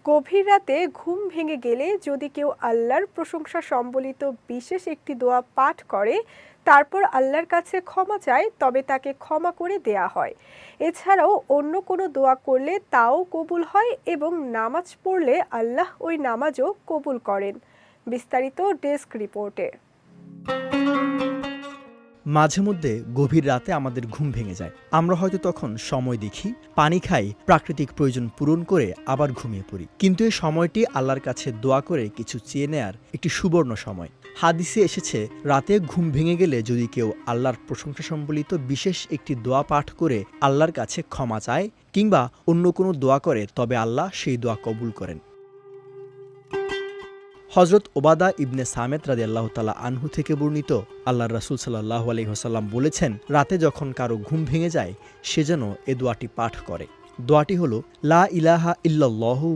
গভীর রাতে ঘুম ভেঙে গেলে যদি কেউ আল্লাহর প্রশংসা সম্বলিত বিশেষ একটি দোয়া পাঠ করে, তারপর আল্লাহর কাছে ক্ষমা চায়, তবে তাকে ক্ষমা করে দেয়া হয়। এছাড়াও অন্য কোনো দোয়া করলে তাও কবুল হয় এবং নামাজ পড়লে আল্লাহ ওই নামাজও কবুল করেন। বিস্তারিত ডেস্ক রিপোর্টে। মাঝে মধ্যে গভীর রাতে আমাদের ঘুম ভেঙে যায়। আমরা হয়তো তখন সময় দেখি, পানি খাই, প্রাকৃতিক প্রয়োজন পূরণ করে আবার ঘুমিয়ে পড়ি। কিন্তু এই সময়টি আল্লাহর কাছে দোয়া করে কিছু চেয়ে নেয়ার একটি সুবর্ণ সময়। হাদিসে এসেছে, রাতে ঘুম ভেঙে গেলে যদি কেউ আল্লাহর প্রশংসা সম্বলিত বিশেষ একটি দোয়া পাঠ করে আল্লাহর কাছে ক্ষমা চায় কিংবা অন্য কোনো দোয়া করে, তবে আল্লাহ সেই দোয়া কবুল করেন। হজরত ওবাদা ইবনে সামেত রাদিয়াল্লাহু তাআলা আনহু থেকে বর্ণিত, আল্লাহর রাসূল সাল্লাল্লাহু আলাইহি ওয়াসাল্লাম বলেছেন, রাতে যখন কারো ঘুম ভেঙে যায় সে যেন এ দোয়াটি পাঠ করে। দোয়াটি হলো, লা ইলাহা ইল্লাল্লাহু